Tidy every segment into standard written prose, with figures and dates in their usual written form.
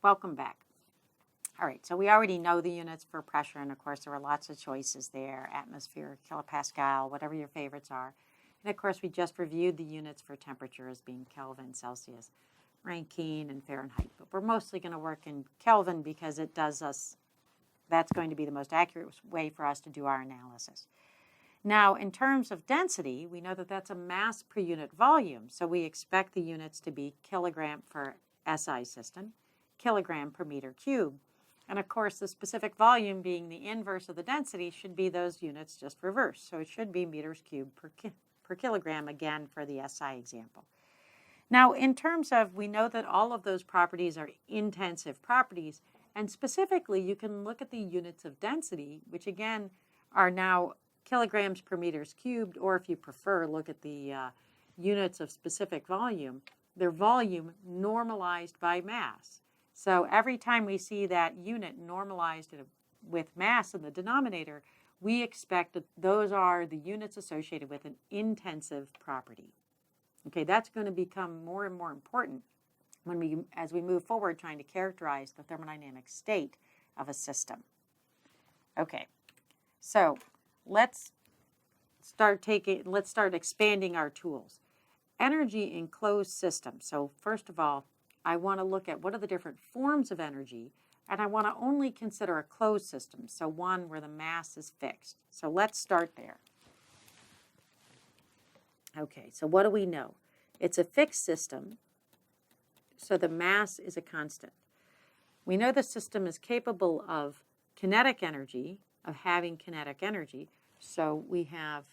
Welcome back. All right, so we already know the units for pressure, and of course there were lots of choices there, atmosphere, kilopascal, whatever your favorites are. And of course we just reviewed the units for temperature as being Kelvin, Celsius, Rankine, and Fahrenheit. But we're mostly going to work in Kelvin because that's going to be the most accurate way for us to do our analysis. Now, in terms of density, we know that that's a mass per unit volume, so we expect the units to be kilogram for SI system, kilogram per meter cubed. And of course, the specific volume being the inverse of the density should be those units just reversed. So it should be meters cubed per kilogram, again, for the SI example. Now, in terms of, we know that all of those properties are intensive properties, and specifically, you can look at the units of density, which again are now kilograms per meters cubed, or if you prefer, look at the units of specific volume, their volume normalized by mass. So every time we see that unit normalized with mass in the denominator, we expect that those are the units associated with an intensive property. Okay, that's going to become more and more important as we move forward trying to characterize the thermodynamic state of a system. Okay, so let's start expanding our tools. Energy in closed systems. So first of all, I want to look at what are the different forms of energy, and I want to only consider a closed system, so one where the mass is fixed. So let's start there. Okay, so what do we know? It's a fixed system, so the mass is a constant. We know the system is capable of kinetic energy, of having kinetic energy, so we have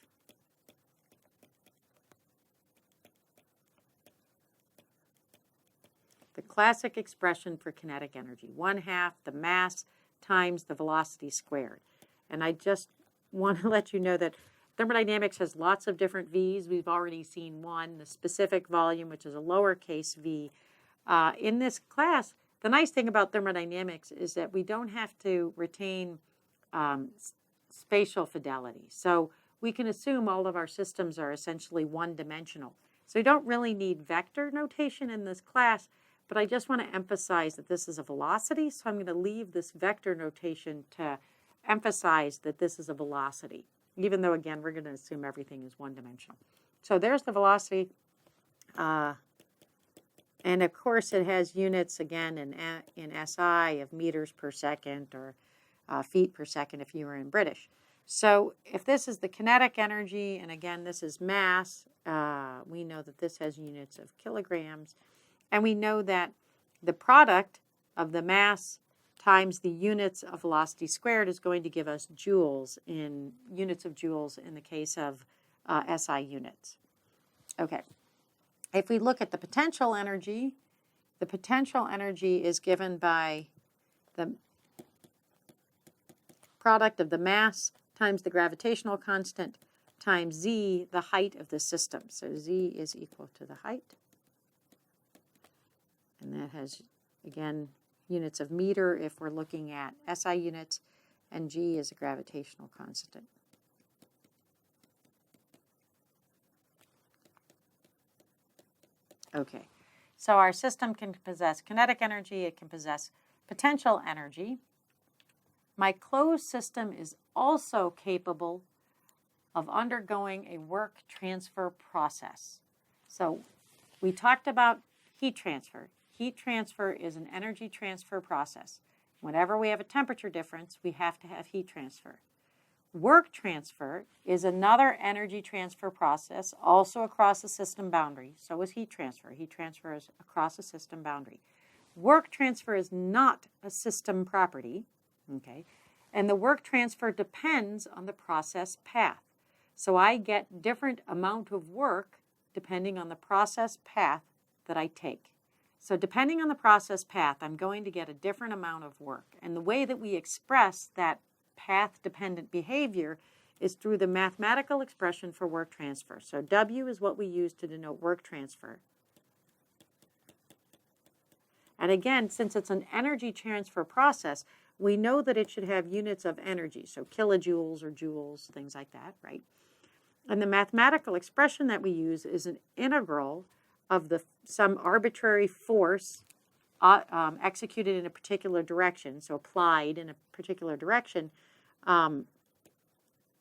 the classic expression for kinetic energy, 1/2 the mass times the velocity squared. And I just want to let you know that thermodynamics has lots of different V's. We've already seen one, the specific volume, which is a lowercase v. In this class, the nice thing about thermodynamics is that we don't have to retain spatial fidelity. So we can assume all of our systems are essentially one-dimensional. So we don't really need vector notation in this class, but I just want to emphasize that this is a velocity, so I'm going to leave this vector notation to emphasize that this is a velocity, even though, again, we're going to assume everything is one-dimensional. So there's the velocity, and of course it has units, again, in SI of meters per second or feet per second if you were in British. So if this is the kinetic energy, and again, this is mass, we know that this has units of kilograms. And we know that the product of the mass times the units of velocity squared is going to give us joules in units of joules in the case of SI units. Okay. If we look at the potential energy is given by the product of the mass times the gravitational constant times z, the height of the system. So z is equal to the height. And that has, again, units of meter if we're looking at SI units, and g is a gravitational constant. Okay, so our system can possess kinetic energy, it can possess potential energy. My closed system is also capable of undergoing a work transfer process. So we talked about heat transfer. Heat transfer is an energy transfer process. Whenever we have a temperature difference, we have to have heat transfer. Work transfer is another energy transfer process, also across a system boundary. So is heat transfer. Heat transfer is across a system boundary. Work transfer is not a system property, okay? And the work transfer depends on the process path. So I get different amount of work depending on the process path that I take. So depending on the process path, I'm going to get a different amount of work. And the way that we express that path-dependent behavior is through the mathematical expression for work transfer. So W is what we use to denote work transfer. And again, since it's an energy transfer process, we know that it should have units of energy, so kilojoules or joules, things like that, right? And the mathematical expression that we use is an integral of some arbitrary force executed in a particular direction, so applied in a particular direction, and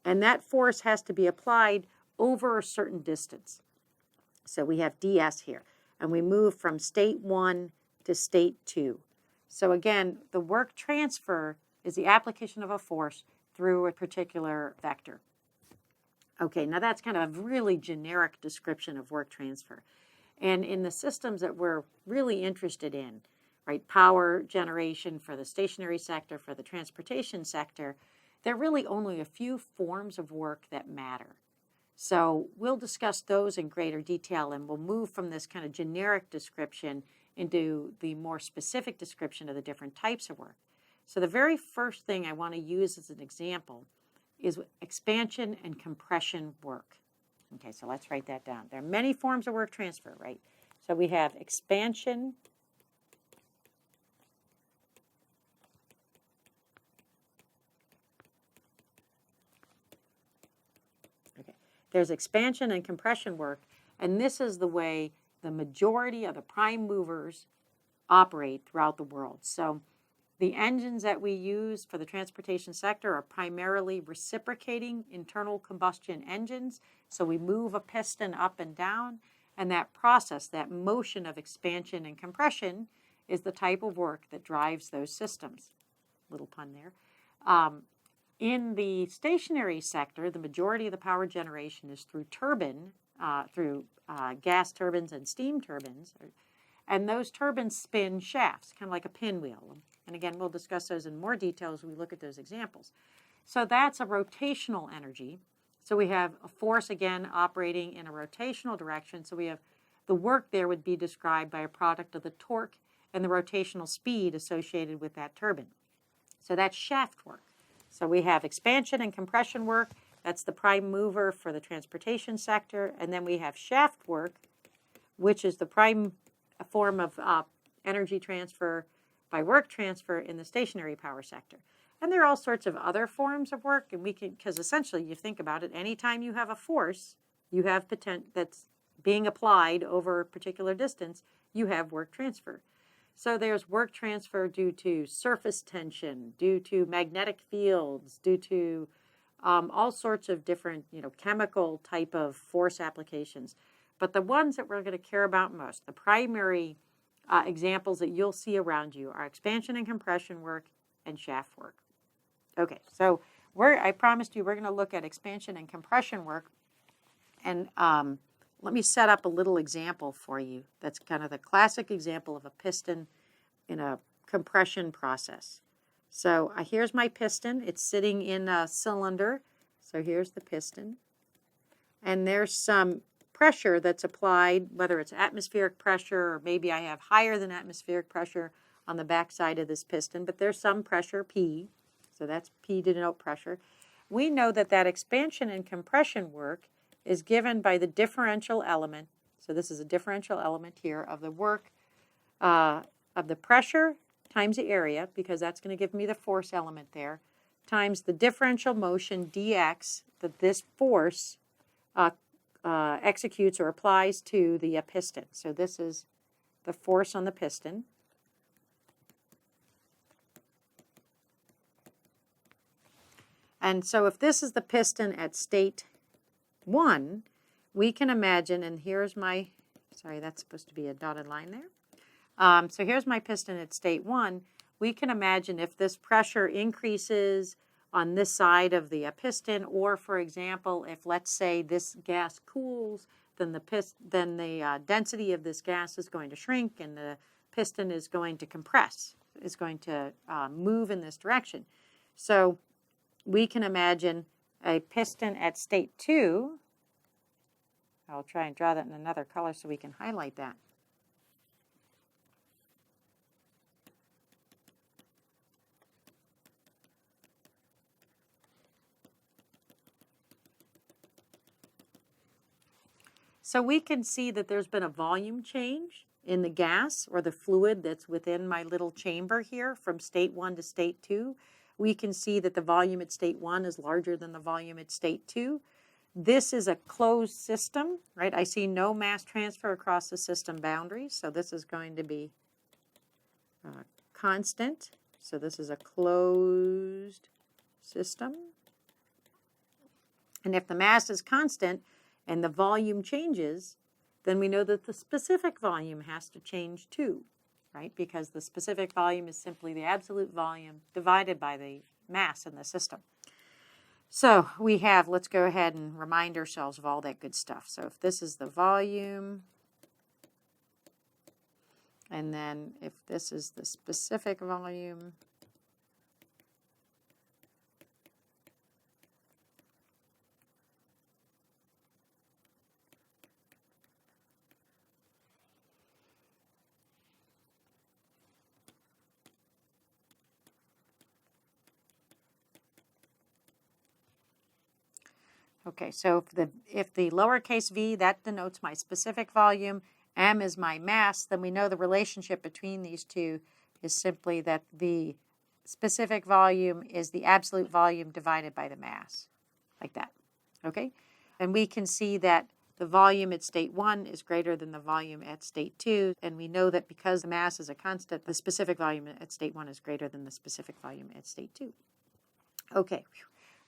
that force has to be applied over a certain distance. So we have ds here, and we move from state 1 to state 2. So again, the work transfer is the application of a force through a particular vector. Okay, now that's kind of a really generic description of work transfer. And in the systems that we're really interested in, right, power generation for the stationary sector, for the transportation sector, there are really only a few forms of work that matter. So we'll discuss those in greater detail, and we'll move from this kind of generic description into the more specific description of the different types of work. So the very first thing I want to use as an example is expansion and compression work. Okay, so let's write that down. There are many forms of work transfer, right? So we have expansion There's expansion and compression work, and this is the way the majority of the prime movers operate throughout the world. So the engines that we use for the transportation sector are primarily reciprocating internal combustion engines. So we move a piston up and down, and that process, that motion of expansion and compression, is the type of work that drives those systems. Little pun there. In the stationary sector, the majority of the power generation is through gas turbines and steam turbines. And those turbines spin shafts, kind of like a pinwheel. And again, we'll discuss those in more detail as we look at those examples. So that's a rotational energy. So we have a force, again, operating in a rotational direction. So we have the work there would be described by a product of the torque and the rotational speed associated with that turbine. So that's shaft work. So we have expansion and compression work. That's the prime mover for the transportation sector. And then we have shaft work, which is the prime form of energy transfer by work transfer in the stationary power sector. And there are all sorts of other forms of work, and we can, because essentially you think about it, anytime you have a force, you have that's being applied over a particular distance, you have work transfer. So there's work transfer due to surface tension, due to magnetic fields, due to all sorts of different, chemical type of force applications. But the ones that we're going to care about most, the primary examples that you'll see around you, are expansion and compression work and shaft work. Okay, so I promised you we're going to look at expansion and compression work. And let me set up a little example for you. That's kind of the classic example of a piston in a compression process. So here's my piston. It's sitting in a cylinder. So here's the piston. And there's some pressure that's applied, whether it's atmospheric pressure or maybe I have higher than atmospheric pressure on the backside of this piston, but there's some pressure, P. So that's P to denote pressure. We know that expansion and compression work is given by the differential element. So this is a differential element here of the work of the pressure times the area, because that's going to give me the force element there, times the differential motion dx that this force executes or applies to the piston. So this is the force on the piston. And so if this is the piston at state 1, we can imagine, and here's my, sorry, that's supposed to be a dotted line there. So here's my piston at state 1. We can imagine if this pressure increases on this side of the piston, or for example, if let's say this gas cools, then the density of this gas is going to shrink and the piston is going to compress, is going to move in this direction. So we can imagine a piston at state 2. I'll try and draw that in another color so we can highlight that. So we can see that there's been a volume change in the gas or the fluid that's within my little chamber here from state 1 to state 2. We can see that the volume at state 1 is larger than the volume at state 2. This is a closed system, right? I see no mass transfer across the system boundaries, so this is going to be constant. So this is a closed system. And if the mass is constant and the volume changes, then we know that the specific volume has to change too, right? Because the specific volume is simply the absolute volume divided by the mass in the system. So we have, let's go ahead and remind ourselves of all that good stuff. So if this is the volume, and then if this is the specific volume, okay, so if the lowercase v, that denotes my specific volume, m is my mass, then we know the relationship between these two is simply that the specific volume is the absolute volume divided by the mass, like that, okay? And we can see that the volume at state 1 is greater than the volume at state 2, and we know that because the mass is a constant, the specific volume at state 1 is greater than the specific volume at state 2. Okay,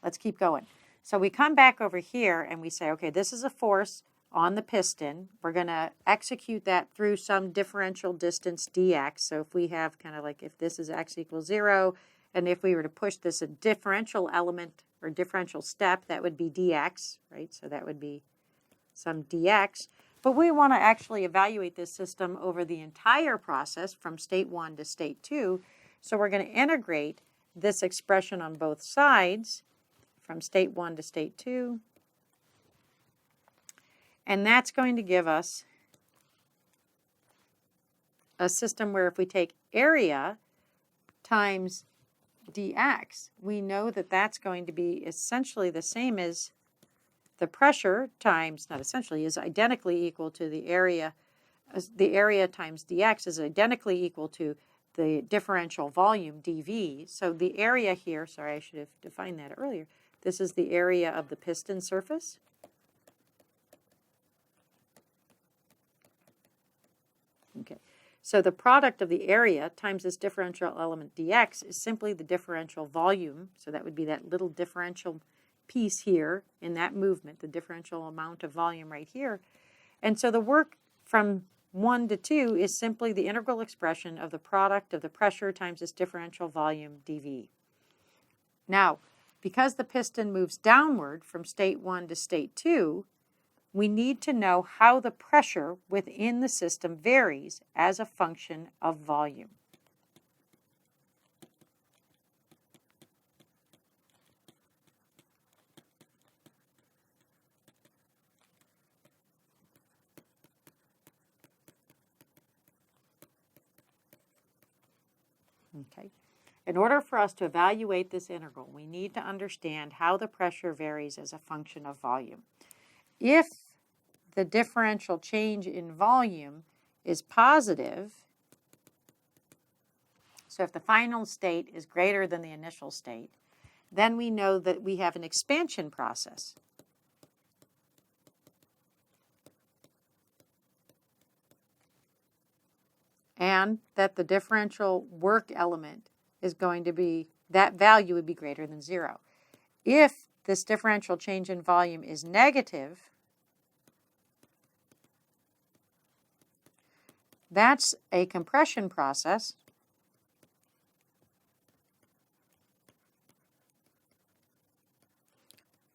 let's keep going. So we come back over here and we say, okay, this is a force on the piston. We're going to execute that through some differential distance dx. So if we have kind of like if this is x equals 0, and if we were to push this a differential element or differential step, that would be dx, right? So that would be some dx. But we want to actually evaluate this system over the entire process from state 1 to state 2. So we're going to integrate this expression on both sides from state 1 to state 2. And that's going to give us a system where if we take area times dx, we know that that's going to be essentially the same as the pressure times, not essentially, is identically equal to the area. The area times dx is identically equal to the differential volume dV. So the area here, sorry, I should have defined that earlier. This is the area of the piston surface. Okay, so the product of the area times this differential element dx is simply the differential volume. So that would be that little differential piece here in that movement, the differential amount of volume right here. And so the work from 1 to 2 is simply the integral expression of the product of the pressure times this differential volume dV. Now, because the piston moves downward from state 1 to state 2, we need to know how the pressure within the system varies as a function of volume. Okay. In order for us to evaluate this integral, we need to understand how the pressure varies as a function of volume. If the differential change in volume is positive, so if the final state is greater than the initial state, then we know that we have an expansion process. And that the differential work element is going to be, that value would be greater than 0. If this differential change in volume is negative, that's a compression process.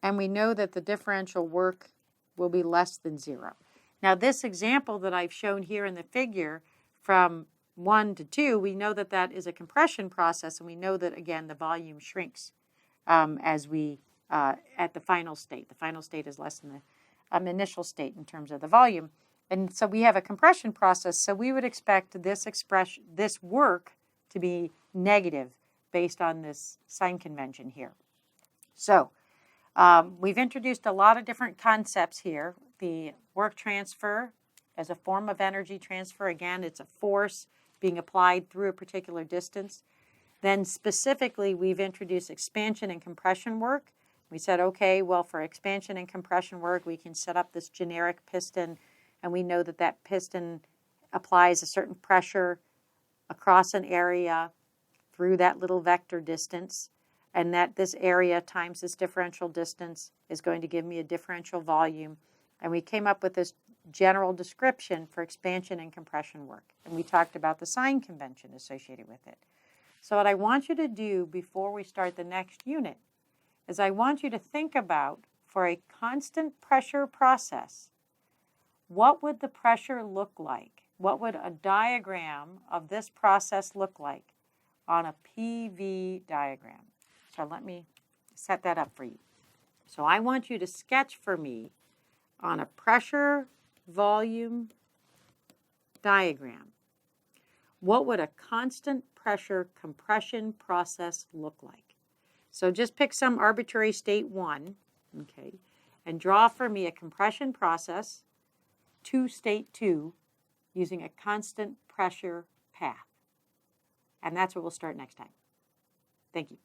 And we know that the differential work will be less than 0. Now this example that I've shown here in the figure from 1 to 2, we know that that is a compression process, and we know that, again, the volume shrinks as we, at the final state. The final state is less than the initial state in terms of the volume. And so we have a compression process, so we would expect this work to be negative based on this sign convention here. So we've introduced a lot of different concepts here. The work transfer as a form of energy transfer, again, it's a force being applied through a particular distance. Then specifically, we've introduced expansion and compression work. We said, okay, well, for expansion and compression work, we can set up this generic piston, and we know that that piston applies a certain pressure across an area through that little vector distance, and that this area times this differential distance is going to give me a differential volume. And we came up with this general description for expansion and compression work. And we talked about the sign convention associated with it. So what I want you to do before we start the next unit is I want you to think about, for a constant pressure process, what would the pressure look like? What would a diagram of this process look like on a PV diagram? So let me set that up for you. So I want you to sketch for me on a pressure volume diagram, what would a constant pressure compression process look like? So just pick some arbitrary state 1, okay, and draw for me a compression process to state 2 using a constant pressure path. And that's where we'll start next time. Thank you.